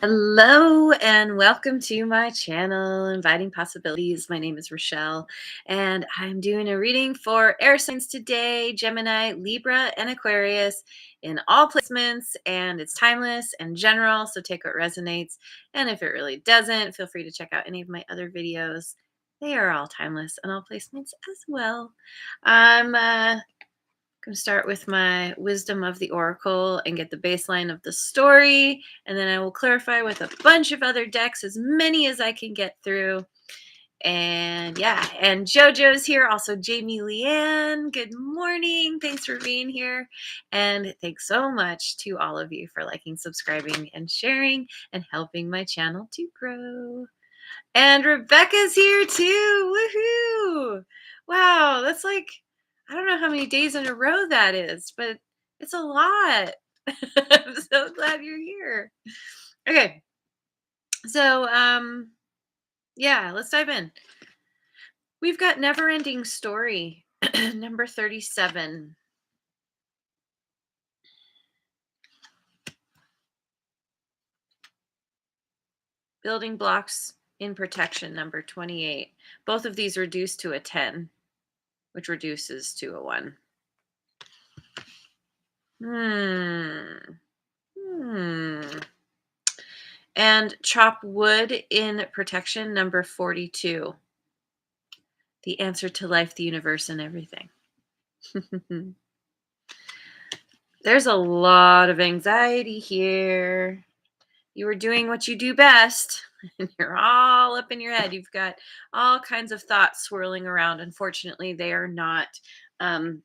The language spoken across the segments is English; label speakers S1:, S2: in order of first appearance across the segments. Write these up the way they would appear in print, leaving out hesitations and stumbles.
S1: Hello and welcome to my channel, Inviting Possibilities. My name is Rochelle, and I'm doing a reading for air signs today: Gemini, Libra, and Aquarius in all placements. And it's timeless and general, so take what resonates. And if it really doesn't, feel free to check out any of my other videos. They are all timeless and all placements as well. I'm going to start with my wisdom of the oracle and get the baseline of the story, and then I will clarify with a bunch of other decks, as many as I can get through. And yeah, and JoJo's here, also Jamie Leanne. Good morning. Thanks for being here. And thanks so much to all of you for liking, subscribing, and sharing and helping my channel to grow. And Rebecca's here too. Woohoo! Wow, that's like, I don't know how many days in a row that is, but it's a lot. I'm so glad you're here. Okay. So, yeah, let's dive in. We've got Never Ending Story, number 37. Building Blocks in Protection, number 28. Both of these reduced to a 10, which reduces to a 1. And Chop Wood in Protection, number 42. The answer to life, the universe, and everything. There's a lot of anxiety here. You are doing what you do best, and you're all up in your head. You've got all kinds of thoughts swirling around. Unfortunately, they are not um,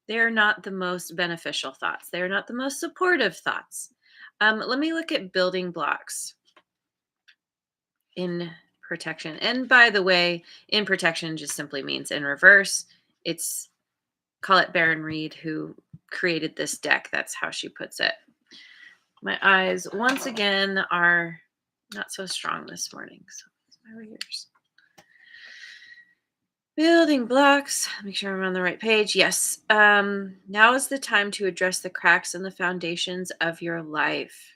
S1: they are not the most beneficial thoughts. They are not the most supportive thoughts. Let me look at building blocks in protection. And by the way, in protection just simply means in reverse. It's, call it Baron Reed, who created this deck. That's how she puts it. My eyes, once again, are not so strong this morning. So my ears. Building blocks. Make sure I'm on the right page. Yes. Now is the time to address the cracks in the foundations of your life.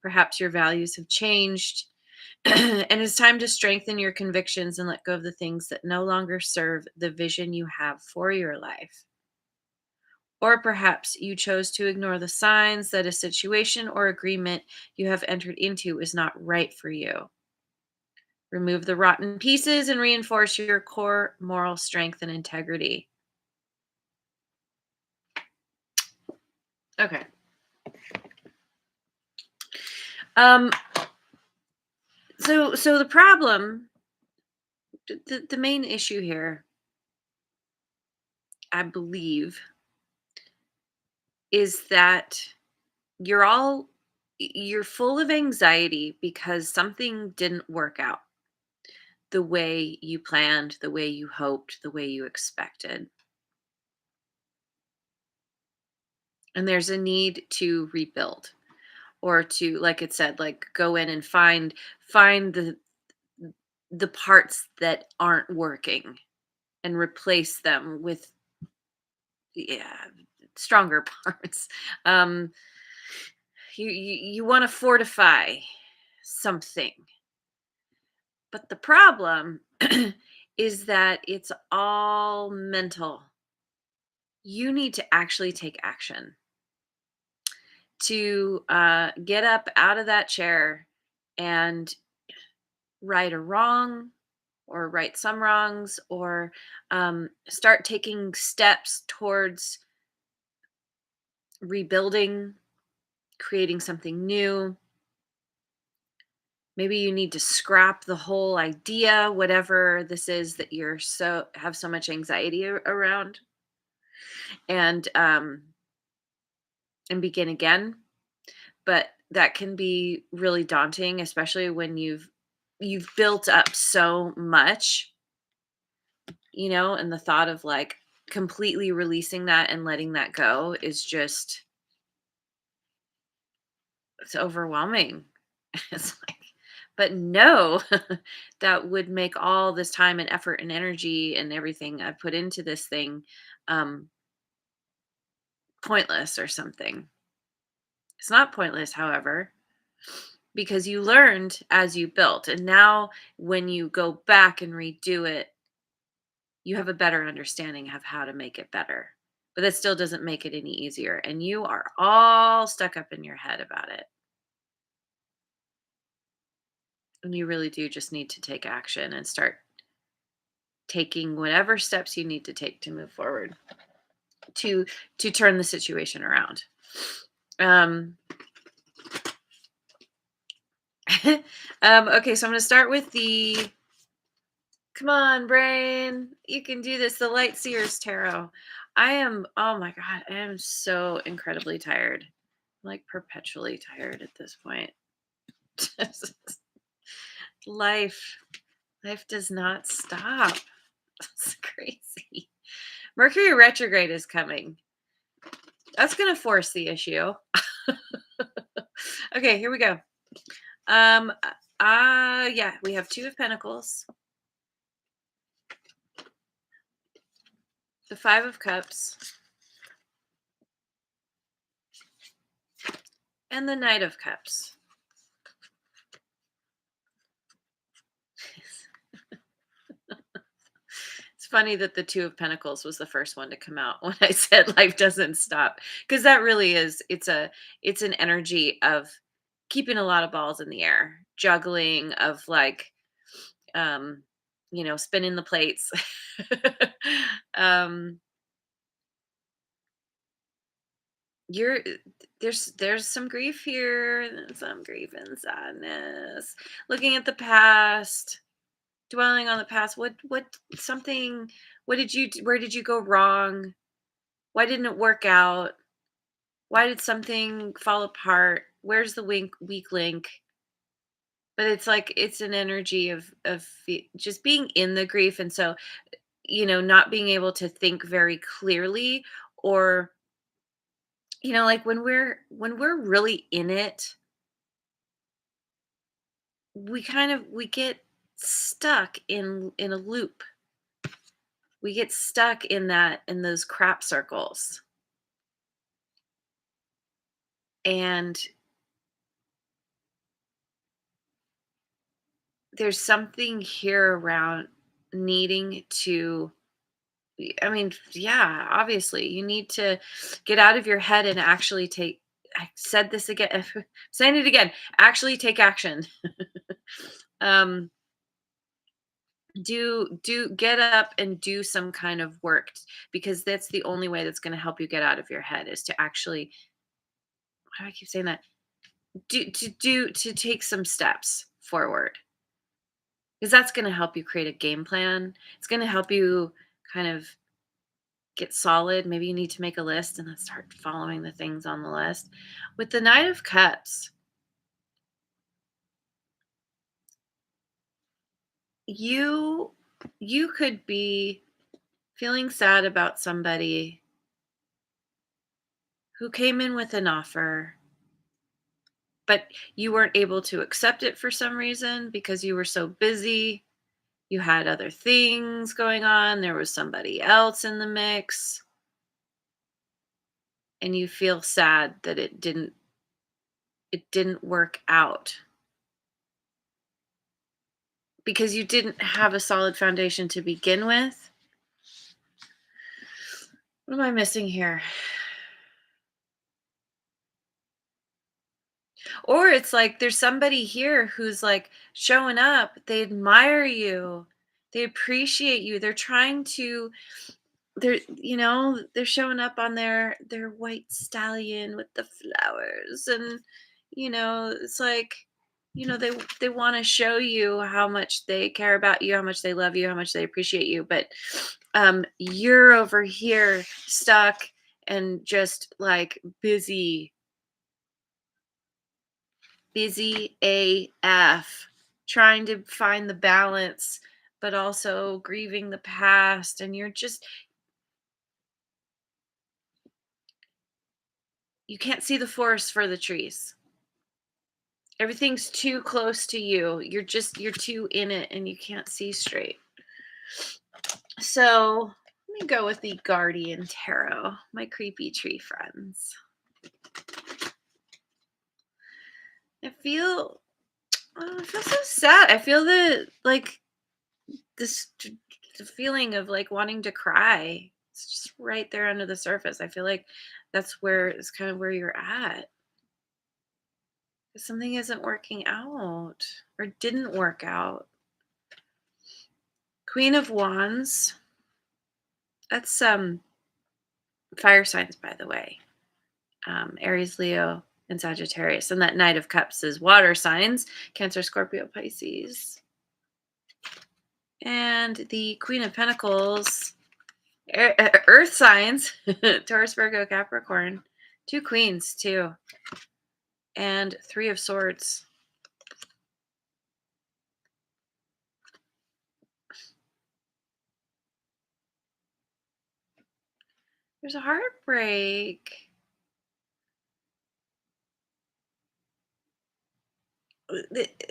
S1: Perhaps your values have changed. And it's time to strengthen your convictions and let go of the things that no longer serve the vision you have for your life. Or perhaps you chose to ignore the signs that a situation or agreement you have entered into is not right for you. Remove the rotten pieces and reinforce your core moral strength and integrity. Okay. Um so the problem, the main issue here, I believe, is that you're full of anxiety because something didn't work out the way you planned, the way you hoped, the way you expected. And there's a need to rebuild, or to, like it said, like go in and find the parts that aren't working and replace them with, yeah, stronger parts. Um you want to fortify something. But the problem is that it's all mental. You need to actually take action to get up out of that chair and right a wrong, or right some wrongs, or start taking steps towards rebuilding, creating something new. Maybe you need to scrap the whole idea, whatever this is that you're have so much anxiety around, and begin again. But that can be really daunting, especially when you've built up so much, and the thought of like completely releasing that and letting that go is just, it's overwhelming. It's like, but no, that would make all this time and effort and energy and everything I put into this thing um pointless or something. It's not pointless, however. because you learned as you built. And now when you go back and redo it, you have a better understanding of how to make it better. But that still doesn't make it any easier. And you are all stuck up in your head about it. And you really do just need to take action and start taking whatever steps you need to take to move forward to turn the situation around. Um, okay, so I'm going to start with the come on, brain. You can do this. The Light Seers Tarot. Oh my God, I am so incredibly tired. I'm like perpetually tired at this point. Life. Life does not stop. It's crazy. Mercury retrograde is coming. That's going to force the issue. Okay, here we go. Yeah, we have Two of Pentacles, the Five of Cups, and the Knight of Cups. It's funny that the Two of Pentacles was the first one to come out when I said life doesn't stop, because that really is, it's an energy of keeping a lot of balls in the air, juggling, of like spinning the plates. um you're there's some grief here, some grief and sadness, looking at the past, dwelling on the past. What something what did you Where did you go wrong? Why didn't it work out? Why did something fall apart? Where's the weak link? But it's like it's an energy of just being in the grief, and so not being able to think very clearly, or like when we're really in it, we get stuck in a loop. We get stuck in those crap circles. And there's something here around needing to, I mean, yeah, obviously you need to get out of your head and actually take, I said this again, saying it again, actually take action. um do get up and do some kind of work, because that's the only way that's going to help you get out of your head, is to actually, why do I keep saying that, to take some steps forward, because that's going to help you create a game plan. It's going to help you kind of get solid. Maybe you need to make a list and then start following the things on the list. With the Knight of Cups, you you could be feeling sad about somebody who came in with an offer, but you weren't able to accept it for some reason because you were so busy. You had other things going on. There was somebody else in the mix, and you feel sad that it didn't work out because you didn't have a solid foundation to begin with. What am I missing here? Or it's like there's somebody here who's like showing up. They admire you. They appreciate you. They're trying to, they're showing up on their white stallion with the flowers, and it's like, they want to show you how much they care about you, how much they love you, how much they appreciate you, but you're over here stuck and just like busy AF, trying to find the balance, but also grieving the past. And you can't see the forest for the trees. Everything's too close to you. You're too in it and you can't see straight. So let me go with the Guardian Tarot, my creepy tree friends. I feel so sad. I feel this the feeling of like wanting to cry. It's just right there under the surface. I feel like that's where it's kind of where you're at. Something isn't working out or didn't work out. Queen of Wands. That's fire signs, by the way. Aries, Leo, and Sagittarius. And that Knight of Cups is water signs, Cancer, Scorpio, Pisces. And the Queen of Pentacles, earth signs, Taurus, Virgo, Capricorn. Two queens, too. And Three of Swords. There's a heartbreak.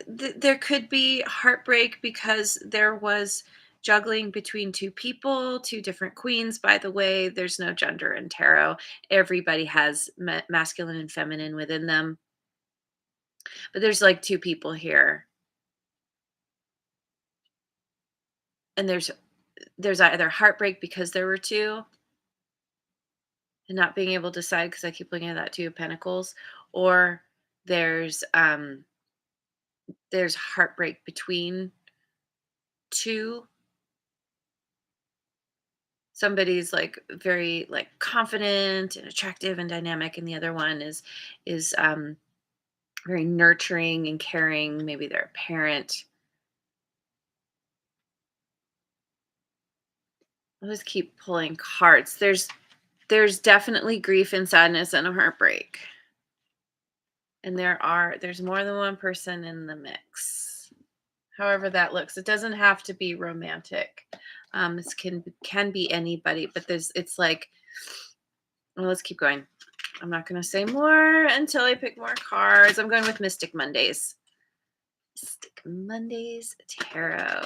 S1: There could be heartbreak because there was juggling between two people, two different queens. By the way, there's no gender in tarot. Everybody has masculine and feminine within them. But there's like two people here. And there's either heartbreak because there were two and not being able to decide because I keep looking at that Two of Pentacles, or there's heartbreak between two. Somebody's like very like confident and attractive and dynamic, and the other one is very nurturing and caring. Maybe they're a parent. I'll just keep pulling cards. There's definitely grief and sadness and a heartbreak. And there's more than one person in the mix. However that looks. It doesn't have to be romantic. This can be anybody, but it's like, well, let's keep going. I'm not going to say more until I pick more cards. I'm going with Mystic Mondays. Mystic Mondays Tarot.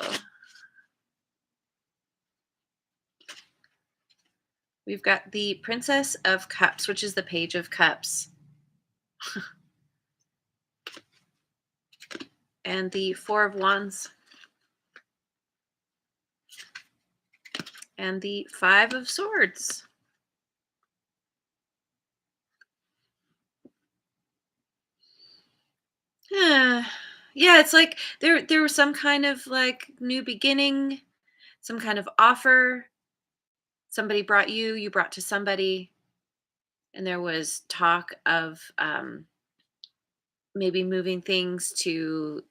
S1: We've got the Princess of Cups, which is the Page of Cups. And the Four of Wands. And the Five of Swords. Yeah, it's like there was some kind of like new beginning, some kind of offer. Somebody brought you brought to somebody, and there was talk of maybe moving things to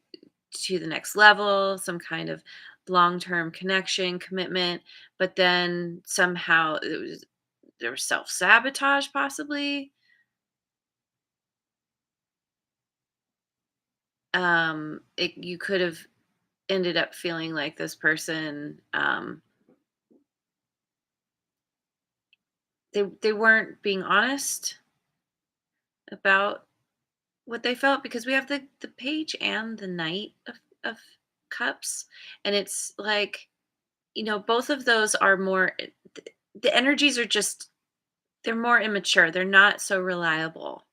S1: the next level, some kind of long-term connection, commitment, but then somehow there was self-sabotage possibly. You could have ended up feeling like this person they weren't being honest about what they felt, because we have the page and the knight of cups, and it's like, both of those are more, the energies are just, they're more immature, they're not so reliable.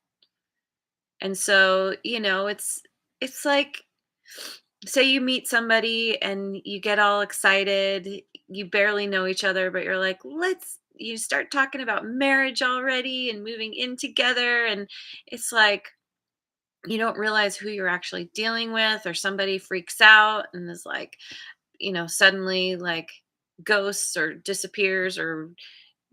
S1: And so, it's like, say you meet somebody and you get all excited, you barely know each other, but you're like, you start talking about marriage already and moving in together, and it's like you don't realize who you're actually dealing with, or somebody freaks out and is like, suddenly like ghosts or disappears, or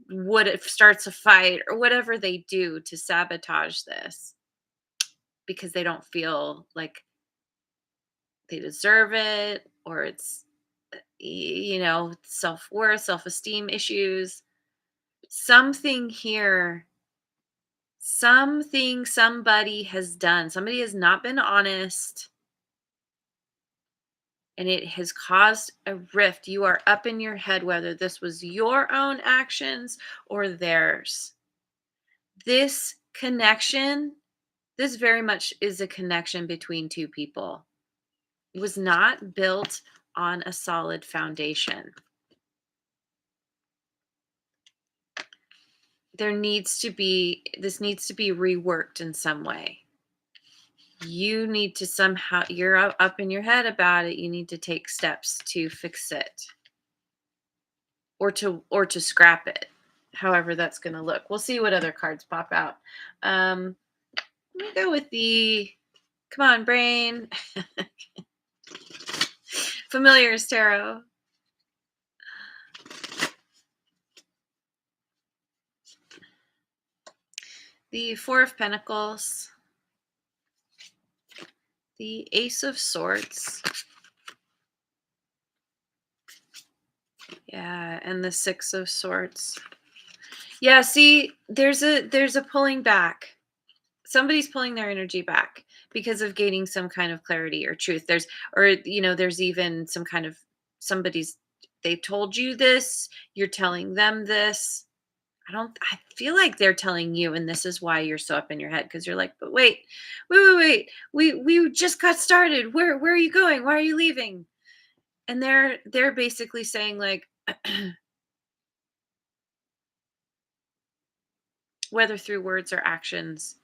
S1: what if starts a fight or whatever they do to sabotage this because they don't feel like they deserve it, or it's self-worth, self-esteem issues, something here, something somebody has done, somebody has not been honest, and it has caused a rift. You are up in your head whether this was your own actions or theirs. This connection, this very much is a connection between two people. It was not built on a solid foundation. This needs to be reworked in some way. you need to somehow, you're up in your head about it. You need to take steps to fix it, or to scrap it. However that's going to look. We'll see what other cards pop out. Um Let me go with the, come on, brain. Familiars tarot. The Four of Pentacles, the Ace of Swords, yeah, and the Six of Swords. Yeah, see, there's a pulling back. Somebody's pulling their energy back because of gaining some kind of clarity or truth. There's even some kind of, somebody's, they told you this, you're telling them this. I feel like they're telling you, and this is why you're so up in your head, because you're like, but wait. We just got started. Where are you going? Why are you leaving? And they're basically saying, like, whether through words or actions,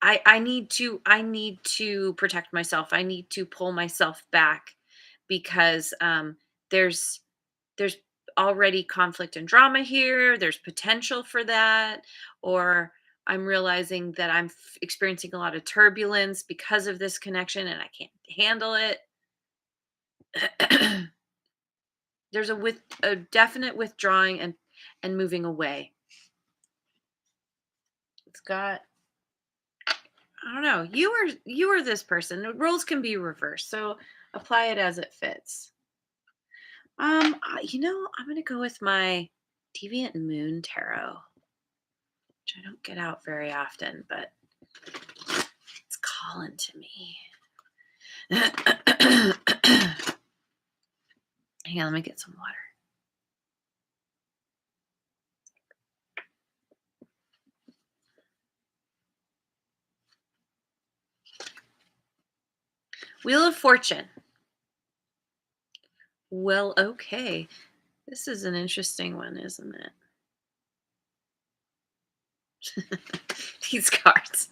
S1: I need to protect myself. I need to pull myself back because there's there's already conflict and drama here. There's potential for that. Or I'm realizing that experiencing a lot of turbulence because of this connection and I can't handle it. There's a definite withdrawing and moving away. It's got, I don't know. You are this person. The roles can be reversed, so apply it as it fits. I'm gonna go with my Deviant Moon Tarot, which I don't get out very often, but it's calling to me. Hang on, let me get some water. Wheel of Fortune. Well, okay. This is an interesting one, isn't it? These cards.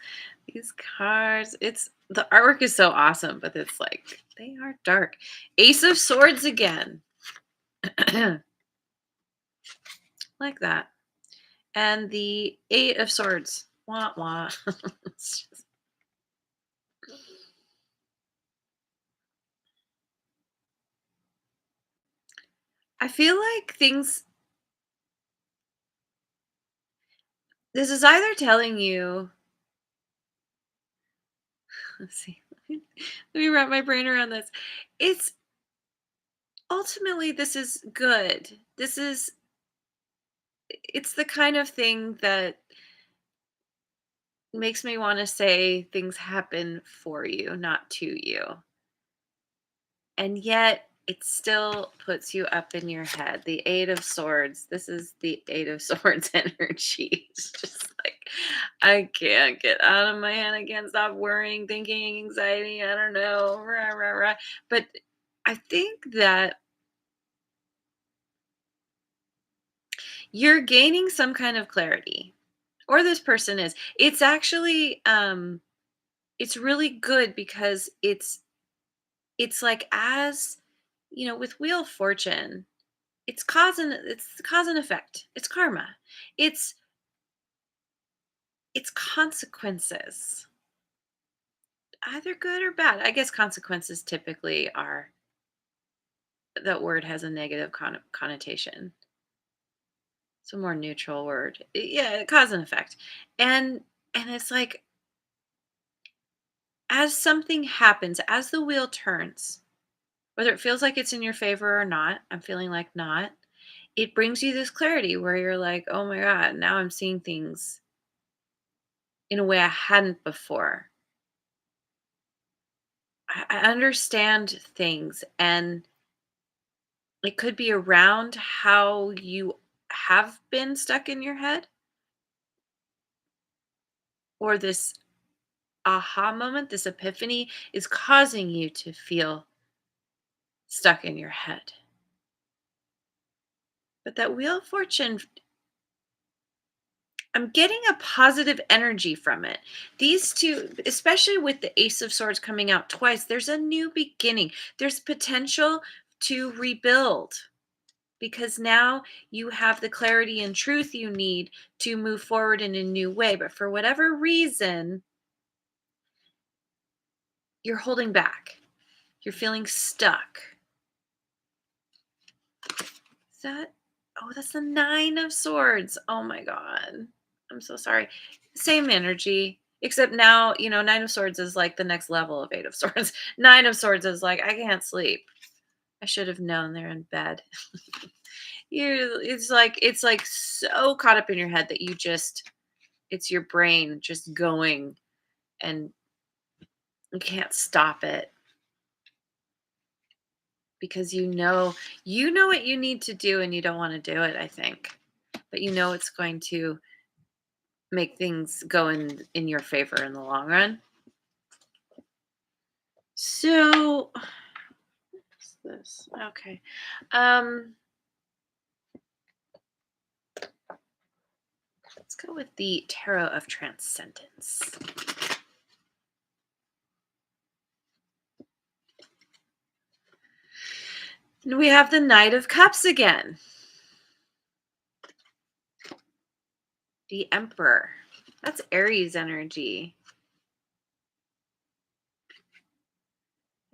S1: These cards. It's the artwork is so awesome, but it's like they are dark. Ace of Swords again. Like that. And the Eight of Swords. Wah wah. I feel like this is either telling you, let's see, let me wrap my brain around this. It's ultimately, this is good. It's the kind of thing that makes me want to say things happen for you, not to you. And yet it still puts you up in your head. The Eight of Swords. This is the Eight of Swords energy. It's just like, I can't get out of my head. I can't stop worrying, thinking, anxiety. I don't know. Rah, rah, rah. But I think that you're gaining some kind of clarity, or this person is. It's actually, it's really good because it's like, as with Wheel of Fortune, it's cause and effect. It's karma. It's it's consequences, either good or bad. I guess consequences typically are, that word has a negative connotation. It's a more neutral word. Yeah, cause and effect. And it's like, as something happens, as the wheel turns, whether it feels like it's in your favor or not, I'm feeling like not, it brings you this clarity where you're like, oh my God, now I'm seeing things in a way I hadn't before. I understand things, and it could be around how you have been stuck in your head, or this aha moment, this epiphany is causing you to feel stuck in your head. But that Wheel of Fortune, I'm getting a positive energy from it. These two, especially with the Ace of Swords coming out twice, there's a new beginning. There's potential to rebuild because now you have the clarity and truth you need to move forward in a new way. But for whatever reason, you're holding back. You're feeling stuck. Is that? Oh, that's the Nine of Swords. Oh my God. I'm so sorry. Same energy, except now, Nine of Swords is like the next level of Eight of Swords. Nine of Swords is like, I can't sleep. I should have known they're in bed. It's like so caught up in your head that it's your brain just going and you can't stop it because you know what you need to do and you don't want to do it, I think. But it's going to make things go in your favor in the long run. So what's this? Okay. Let's go with the Tarot of Transcendence. And we have the Knight of Cups again. The Emperor. That's Aries energy.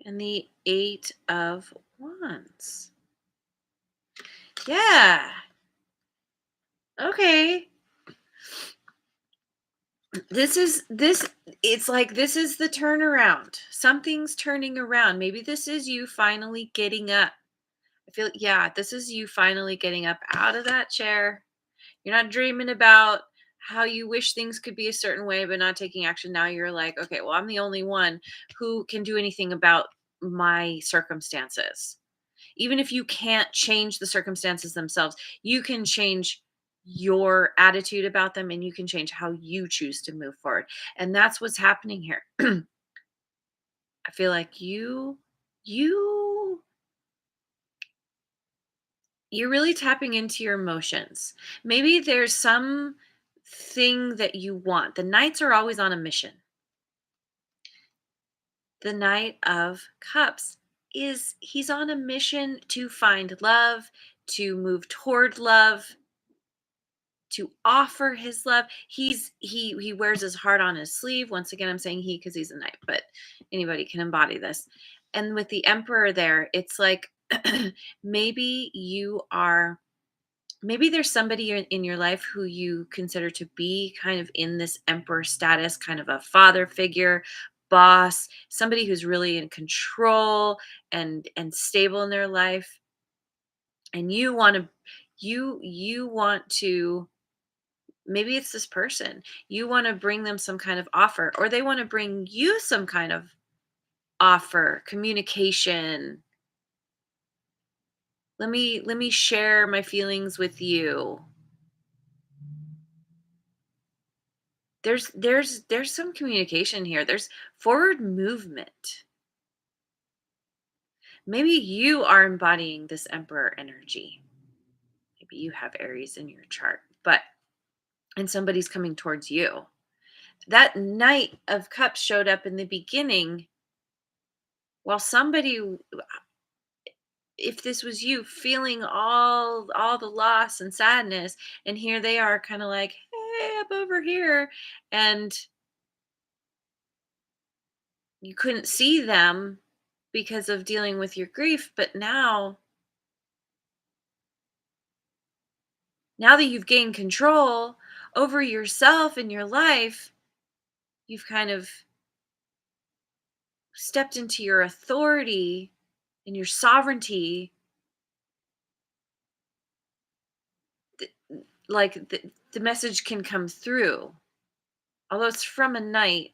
S1: And the Eight of Wands. Yeah. Okay. It's like this is the turnaround. Something's turning around. Maybe this is you finally getting up. Yeah, this is you finally getting up out of that chair. You're not dreaming about how you wish things could be a certain way, but not taking action. Now you're like, okay, well, I'm the only one who can do anything about my circumstances. Even if you can't change the circumstances themselves, you can change your attitude about them and you can change how you choose to move forward. And that's what's happening here. I feel like you you're really tapping into your emotions. Maybe there's some thing that you want. The knights are always on a mission. The Knight of Cups he's on a mission to find love, to move toward love, to offer his love. He wears his heart on his sleeve. Once again, I'm saying he because he's a knight, but anybody can embody this. And with the Emperor there, it's like maybe you are maybe there's somebody in your life who you consider to be kind of in this emperor status, kind of a father figure, boss, somebody who's really in control and stable in their life. And you want to maybe it's this person. You want to bring them some kind of offer or they want to bring you some kind of offer, communication. Let me share my feelings with you. There's some communication here. There's forward movement. Maybe you are embodying this emperor energy. Maybe you have Aries in your chart, and somebody's coming towards you. That Knight of Cups showed up in the beginning while somebody, if this was you feeling all the loss and sadness, and here they are kind of like, hey, up over here, and you couldn't see them because of dealing with your grief, but now that you've gained control over yourself and your life, you've kind of stepped into your authority and your sovereignty. Like the message can come through, although it's from a knight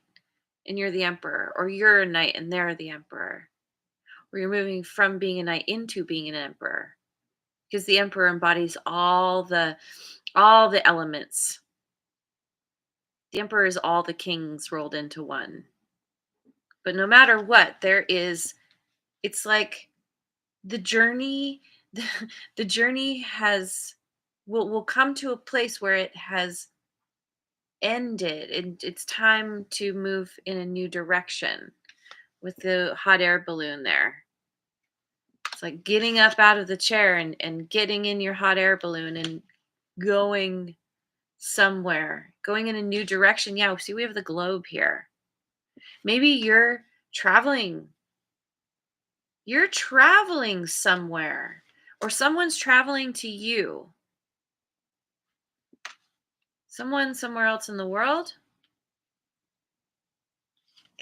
S1: and you're the emperor, or you're a knight and they're the emperor, or you're moving from being a knight into being an emperor, because the emperor embodies all the elements. The emperor is all the kings rolled into one. But no matter what, it's like the journey, the, the journey will come to a place where it has ended and it's time to move in a new direction with the hot air balloon there. It's like getting up out of the chair and getting in your hot air balloon and going somewhere, going in a new direction. Yeah, see, we have the globe here. Maybe traveling. You're traveling somewhere, or someone's traveling to you. Someone somewhere else in the world.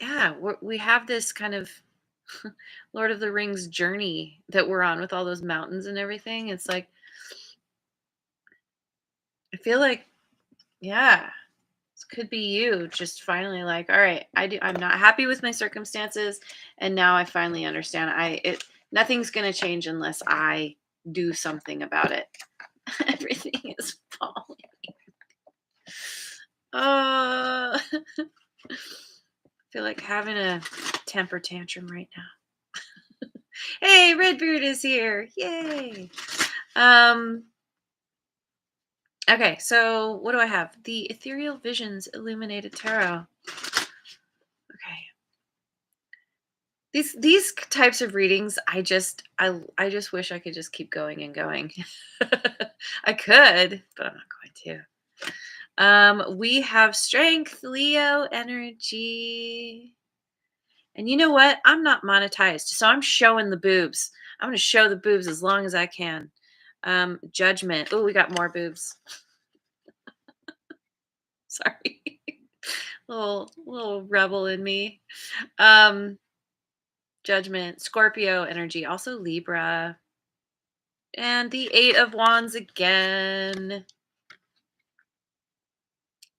S1: Yeah, we have this kind of Lord of the Rings journey that we're on with all those mountains and everything. It's like, I feel like, yeah, this could be you just finally like, all right, I'm not happy with my circumstances, and now I finally understand. Nothing's gonna change unless I do something about it. Everything is falling. I feel like having a temper tantrum right now. Hey, Redbeard is here. Yay. Um okay, so what do I have? The Ethereal Visions Illuminated Tarot. Okay. These types of readings, I just wish I could just keep going and going. I could, but I'm not going to. We have Strength, Leo energy. And you know what? I'm not monetized, so I'm showing the boobs. I'm going to show the boobs as long as I can. Judgment. Oh, we got more boobs. Sorry. little rebel in me. Um, Judgment, Scorpio energy, also Libra. And the 8 of Wands again.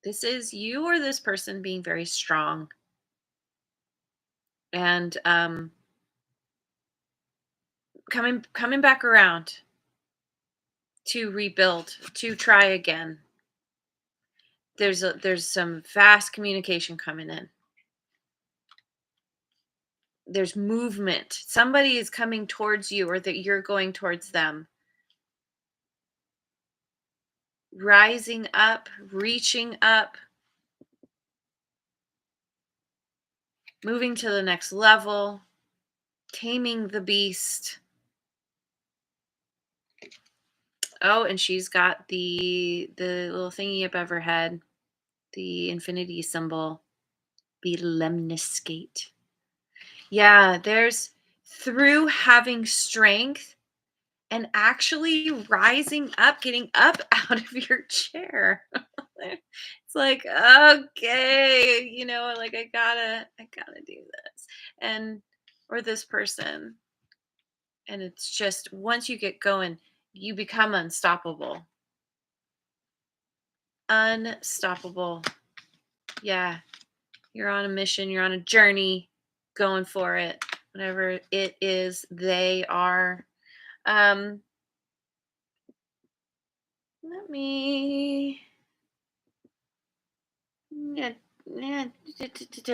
S1: This is you or this person being very strong and coming back around to rebuild, to try again. There's some fast communication coming in. There's movement. Somebody is coming towards you or that you're going towards them. Rising up, reaching up, moving to the next level, taming the beast. Oh, and she's got the little thingy above her head, the infinity symbol, be lemniscate. Yeah, there's through having strength and actually rising up, getting up out of your chair. It's like, okay, like I gotta do this. And or this person. And it's just once you get going, you become unstoppable. Unstoppable. Yeah. You're on a mission, you're on a journey, going for it. Whatever it is, they are. Um, let me. Yeah, yeah,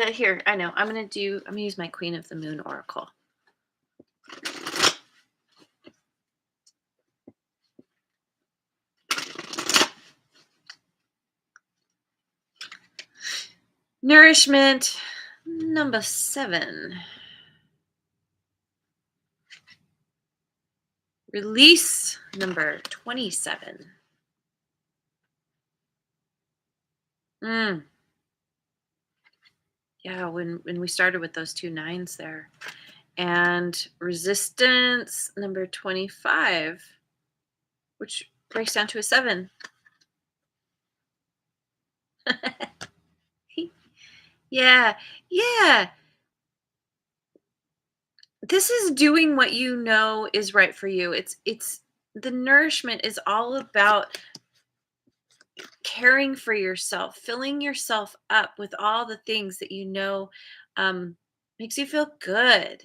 S1: here, I know. I'm gonna use my Queen of the Moon Oracle. Nourishment number 7. Release number 27. Mm. Yeah, when we started with those 2 9s there. And resistance number 25, which breaks down to a 7. Yeah. Yeah. This is doing what you know is right for you. It's the nourishment is all about caring for yourself, filling yourself up with all the things that um makes you feel good.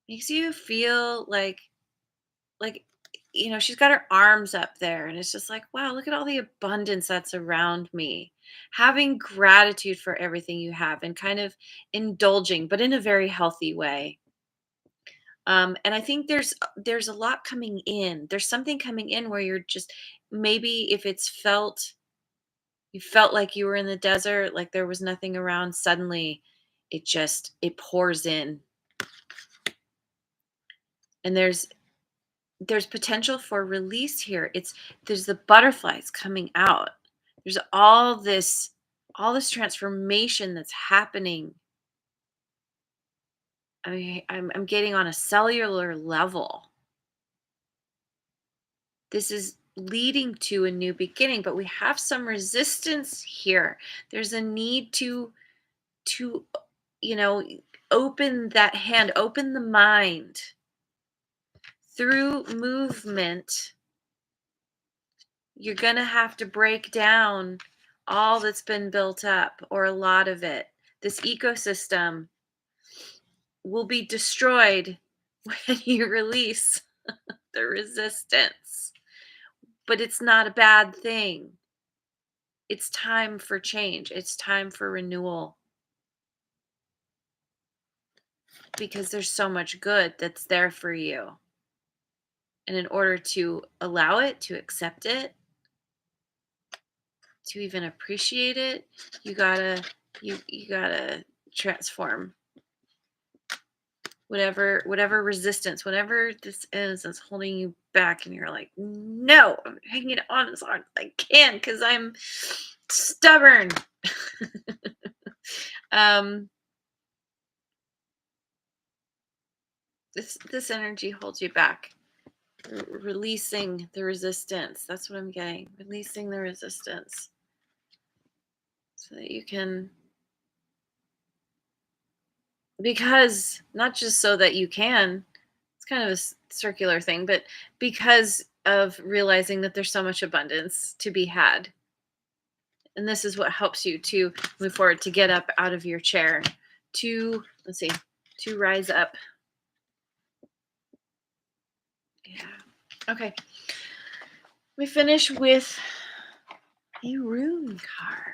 S1: Makes you feel like she's got her arms up there and it's just like, wow, look at all the abundance that's around me. Having gratitude for everything you have and kind of indulging, but in a very healthy way. And I think there's a lot coming in. There's something coming in where you're just maybe if it's felt You felt like you were in the desert, like there was nothing around. Suddenly, it pours in, and there's potential for release here. There's the butterflies coming out. There's all this transformation that's happening. I'm getting on a cellular level. This is leading to a new beginning, but we have some resistance here. There's a need to you know, open that hand, open the mind through movement. You're going to have to break down all that's been built up, or a lot of it. This ecosystem will be destroyed when you release the resistance. But it's not a bad thing. It's time for change. It's time for renewal, because there's so much good that's there for you. And in order to allow it, to accept it, to even appreciate it, you gotta transform whatever resistance, whatever this is that's holding you back, and you're like, no, I'm hanging on as hard as I can because I'm stubborn. um this energy holds you back. Releasing the resistance, that's what I'm getting. Releasing the resistance so that you can, because not just so that you can, it's kind of a circular thing, but because of realizing that there's so much abundance to be had. And this is what helps you to move forward, to get up out of your chair, to, let's see, to rise up. Yeah. Okay. We finish with a rune card.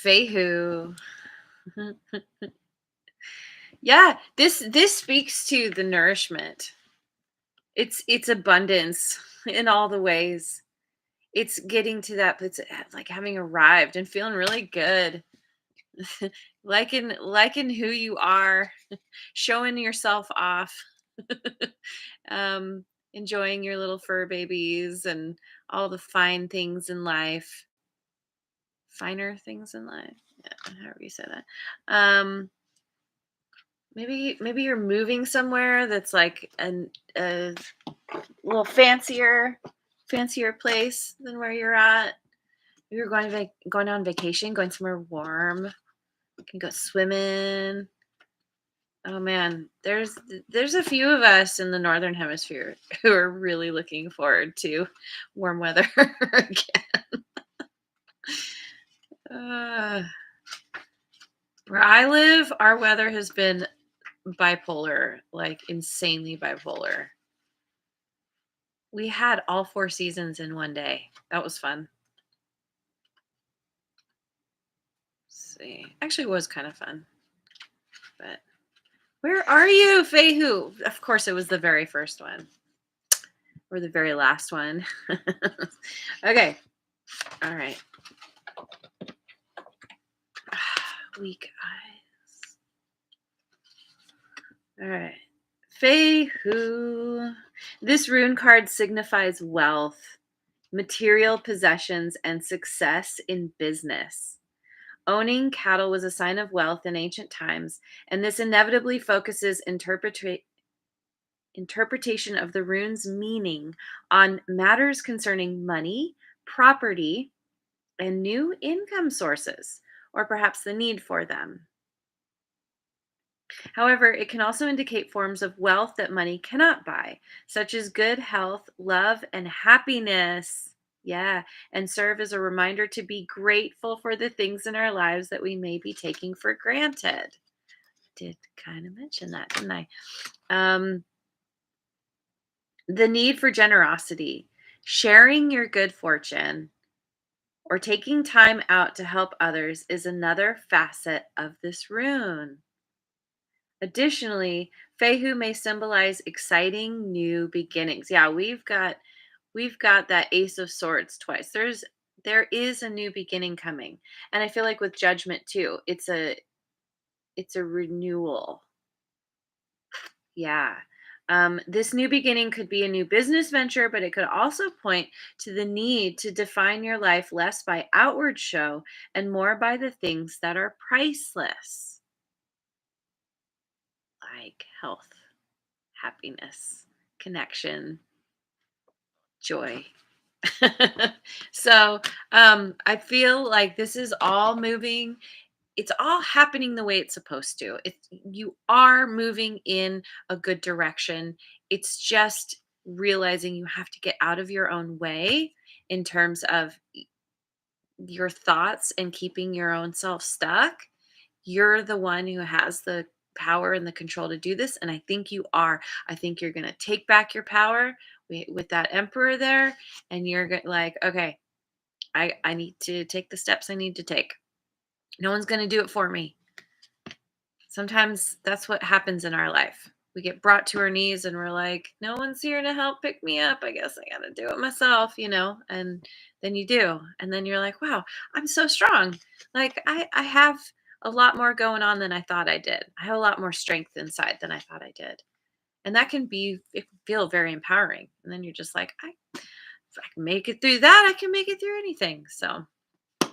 S1: Fehu. Yeah, this speaks to the nourishment. It's abundance in all the ways. It's getting to that, it's like having arrived and feeling really good. liking who you are, showing yourself off. um Enjoying your little fur babies and all the fine things in life. Finer things in life. Yeah, however you say that. Maybe you're moving somewhere that's like a little fancier place than where you're at. Maybe you're going on vacation, going somewhere warm. You can go swimming. Oh man, there's a few of us in the northern hemisphere who are really looking forward to warm weather again. Uh, where I live, our weather has been bipolar, like insanely bipolar. We had all 4 seasons in one day. That was fun. Let's see. Actually, it was kind of fun. But where are you, Fehu? Of course, it was the very first one. Or the very last one. Okay. All right. Weak eyes. All right. Fehu. This rune card signifies wealth, material possessions, and success in business. Owning cattle was a sign of wealth in ancient times, and this inevitably focuses interpretation of the rune's meaning on matters concerning money, property, and new income sources, or perhaps the need for them. However, it can also indicate forms of wealth that money cannot buy, such as good health, love, and happiness. Yeah, and serve as a reminder to be grateful for the things in our lives that we may be taking for granted. Did kind of mention that, didn't I? The need for generosity, sharing your good fortune, or taking time out to help others is another facet of this rune. Additionally, Fehu may symbolize exciting new beginnings. Yeah, we've got that Ace of Swords twice. There is a new beginning coming. And I feel like with Judgment too, it's a renewal. Yeah. This new beginning could be a new business venture, but it could also point to the need to define your life less by outward show and more by the things that are priceless, like health, happiness, connection, joy. so I feel like this is all moving, it's all happening the way it's supposed to. You are moving in a good direction. It's just realizing you have to get out of your own way in terms of your thoughts and keeping your own self stuck. You're the one who has the power and the control to do this, and I think you are. I think you're going to take back your power with that emperor there, and you're like, okay, I need to take the steps I need to take. No one's going to do it for me. Sometimes that's what happens in our life. We get brought to our knees and we're like, no one's here to help pick me up. I guess I got to do it myself, and then you do. And then you're like, wow, I'm so strong. Like I have a lot more going on than I thought I did. I have a lot more strength inside than I thought I did. And that it can feel very empowering. And then you're just like, if I can make it through that, I can make it through anything. So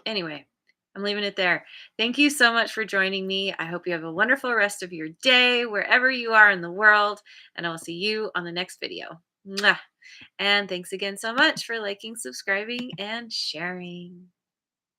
S1: anyway, I'm leaving it there. Thank you so much for joining me. I hope you have a wonderful rest of your day, wherever you are in the world, and I will see you on the next video. Mwah. And thanks again so much for liking, subscribing, and sharing.